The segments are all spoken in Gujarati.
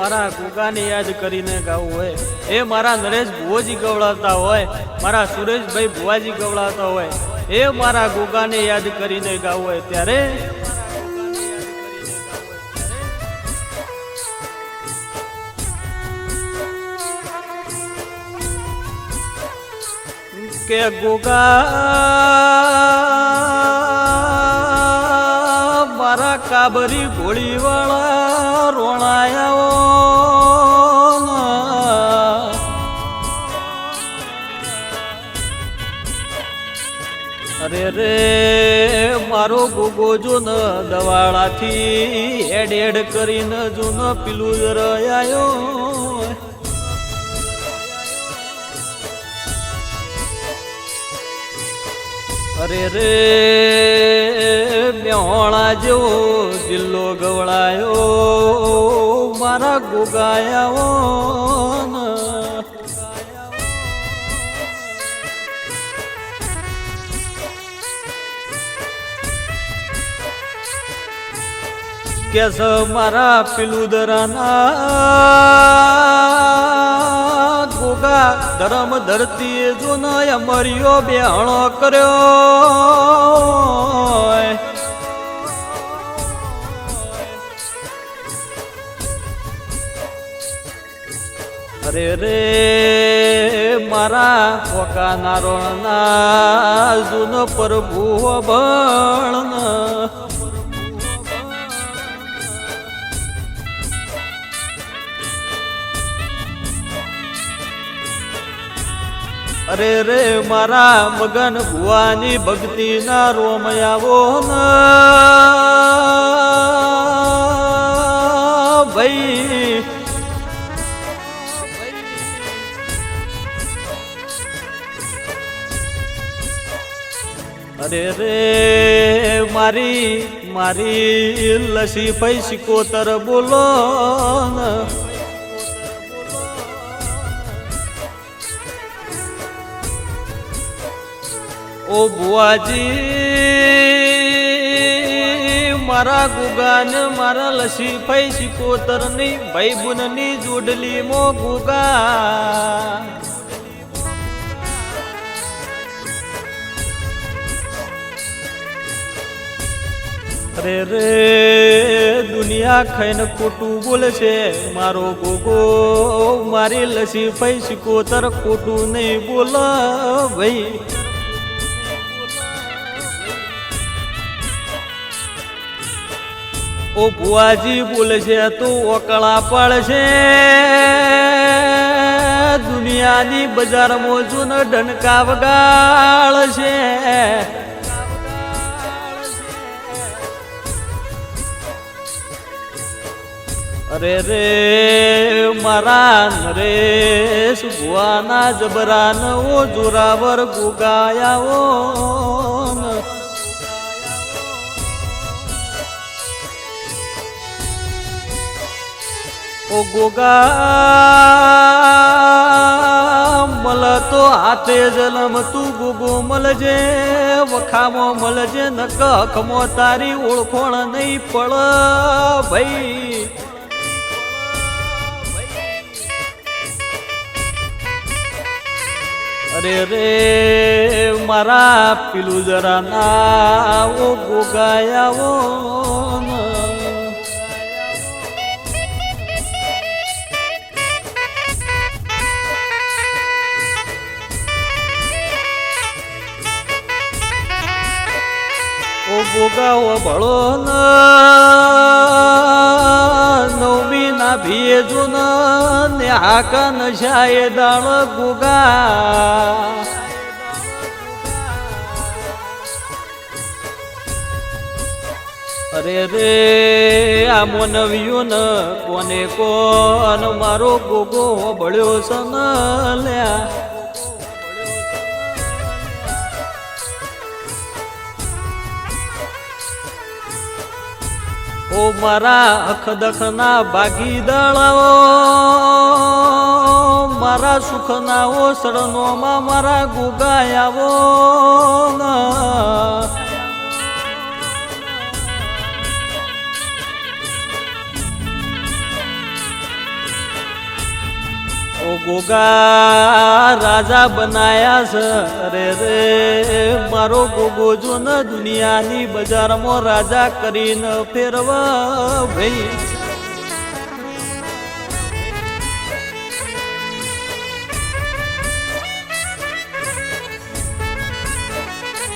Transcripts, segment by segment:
મારા ગુગાને યાદ કરીને ગાવું હોય, એ મારા નરેશ ભુવોજી ગવડાવતા હોય, મારા સુરેશભાઈ ભુવાજી ગવડાવતા હોય, એ મારા ગુગાને યાદ કરીને ગાવું હોય ત્યારે કે ગુગા મારા કાબરી ગોળીવાળા રોણાયા અરે રે મારો ગુગો જો ન દવાળાથી હેડ હેડ કરીને જો ન પીલું રયાયો અરે રે બ્યોણા જેવો જિલ્લો ગવડાયો મારા ગુગાયાઓ કેસ મારા પિલુદરાના ગોગા ધર્મ ધરતી જો ન અમર્યો બેહણો કર્યો અરે રે મારા પોકા નારોણના જૂન પ્રભુ ભણ અરે રે મારા મગન ભુવાની ભક્તિ ના રોમયાવો ભાઈ અરે રે મારી મારી લસી ફઈ સિકોતર બોલો ઓ બુઆજી મારા ગુગાને મારા લસી ફઈ સિકોતર ની ભાઈ બુન ની જોડલી મો ગુગા અરે રે દુનિયા ખાઈને ખોટું બોલશે મારો ગોગો મારી લસી ફઈ સિકોતર ખોટું નહીં બોલ ભાઈ ઓ ભુવાજી બોલશે તું ઓકળા પડશે દુનિયાની બજારમાં જૂન ડનકા વગાડશે અરે રે મારા નરેશ ભુવાના જબરાન ઓ જોરાવર ગુગાયાઓ ઓ ગોગા મલ તો હાથે જલમ તું ગોગો મલજે વખામો મલજે નક હકમો તારી ઓળખોણ નહીં પડ ભાઈ અરે રે મારા પીલું જરા ના ઓ ગોગાયાઓ ઓ ગોગાઓ ભળો નવમી ના ભેજો ને હાકા નશાએ દાળ ગોગા અરે રે આ મોનવ્યો ન કોને કોન મારો ગોગો ભળ્યો સન લ્યા ઓ મારા અખદખના ભાગી દળાવો મારા સુખના ઓસરનોમાં મારા ગુગાયાવો ગોગા રાજા બનાયા છે અરે રે મારો ગોગો જો ન દુનિયાની બજારમાં રાજા કરીને ફેરવા ભાઈ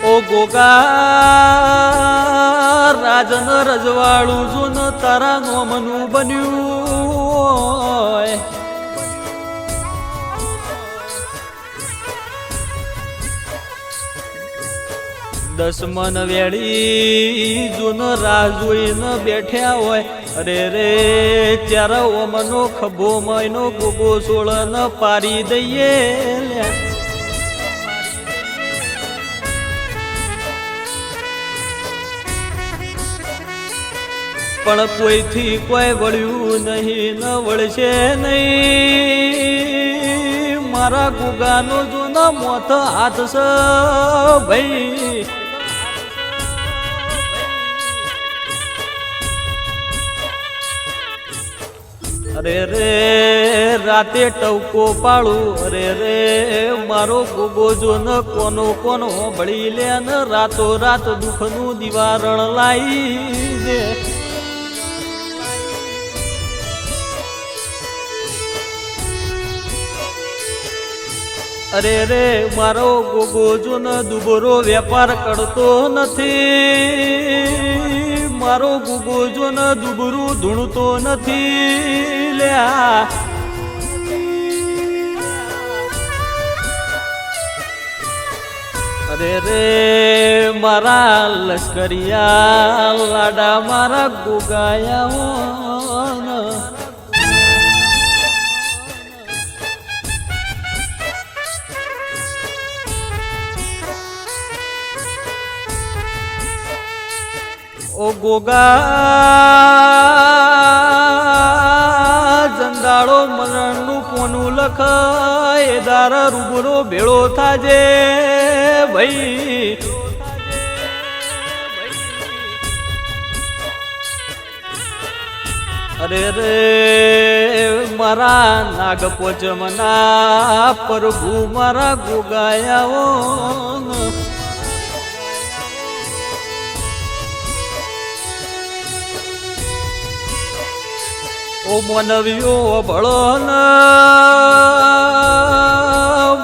ઓ ગોગા રાજન રજવાડું જો ન તારા નોમનું બન્યું દસમન વેળી જૂન રાહ જોઈને બેઠ્યા હોય અરે રે ત્યારે ઓમનો ખભો મયનો ગોગો સોળ ન પારી દઈએ પણ કોઈથી કોઈ વળ્યું નહીં ન વળશે નહીં મારા ગોગાનો જો ન મોત હાથ છે ભાઈ અરે રે રાતે ટવકો પાડું અરે રે મારો ગોગો જો ન કોનો કોનો ભળી લે ને રાતો રાત દુઃખનું દિવારણ લાવી દે અરે રે મારો ગોગો જો ન દુબરો વેપાર કરતો નથી મારો ગોગો જો ન દુબરું ધૂણતો નથી લ્યા અરે રે મારા લશ્કરિયા લાડા મારા ગોગાયા ઓ ગોગા જંદાળો મરણનું પોનું લખ એ દાર રૂબરો ભેળો થાજે ભાઈ અરે રે મારા નાગપોચમના પ્રભુ મારા ગોગાયાઓ ઓ મનવ્યો ભળો ન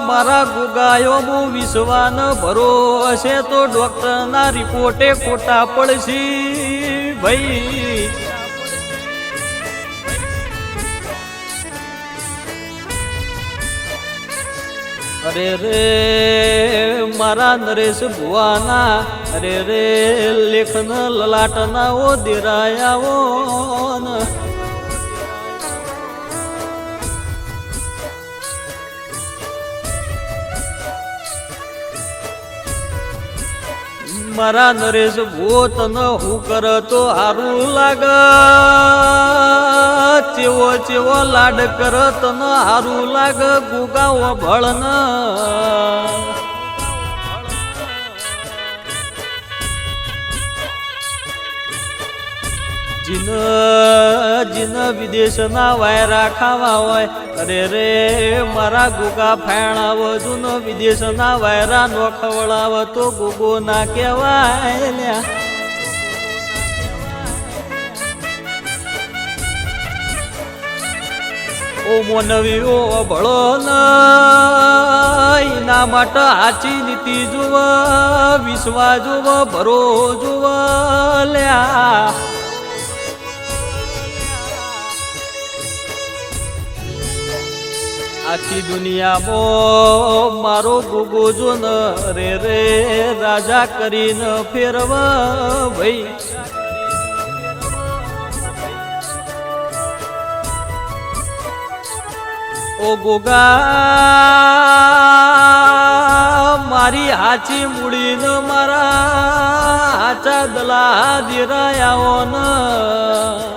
મારા ગોગાયો મો વિશ્વાન ભરો હશે તો ડોક્ટરના રિપોર્ટે ખોટા પડશે ભાઈ અરે રે મારા નરેશ ભુવાના અરે રે લેખન લલાટના ઓ દેરાયાઓ મારા નરેશ ભો તને હું કર તો હારું લાગ ચેવો ચેવો લાડ કર તને હારું લાગ ગોગાઓ ભળન જીન જીન વિદેશના વાયરા ખાવા હોય અરે રે મારા ગોગા ફાયણાવ જૂન વિદેશના વાયરા નો ખવડાવ તો ગોગો ના કહેવાય લ્યા ઓ મોનવીઓ ભળો ન એના માટે હાચી નીતિ જુવ વિશ્વા જુવ ભરો જુવ લ્યા આખી દુનિયામાં મારો ગોગો જો ન રે રે રાજા કરીને ફેરવા ભાઈ ઓ ગોગા મારી હાચી મૂડીને મારા હાચા દલા દિરાયાઓ ન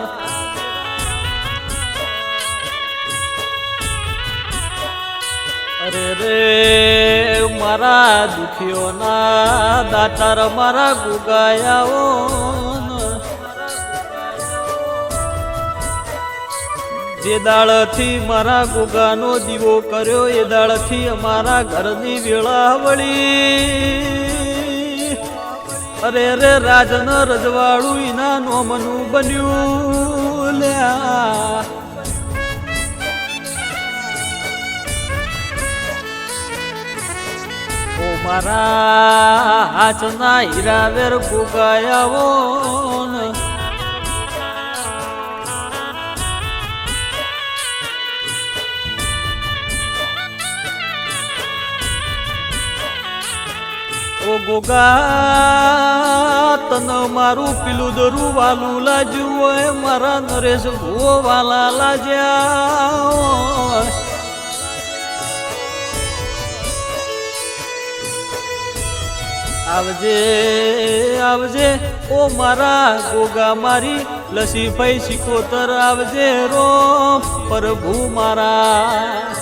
અરે રે મારા દુખીઓના દાતાર મારા ગોગાયાઓ જે દાળથી મારા ગોગાનો દીવો કર્યો એ દાળથી અમારા ઘરની વેળા વળી અરે રે રાજન રજવાડું એના નોમનું બન્યું લ્યા ઓ મારા હાચના હીરાવેર ગોગાયાવો ઓ ગોગા તન મારું પીલું દરું વાલું લાજ્યું હોય મારા નરેશ ભૂવો વાલા લાજ્યા આવજે આવજે ઓ મારા ગોગા મારી લસી ભાઈ સિકોતર આવજે રો પ્રભુ મારા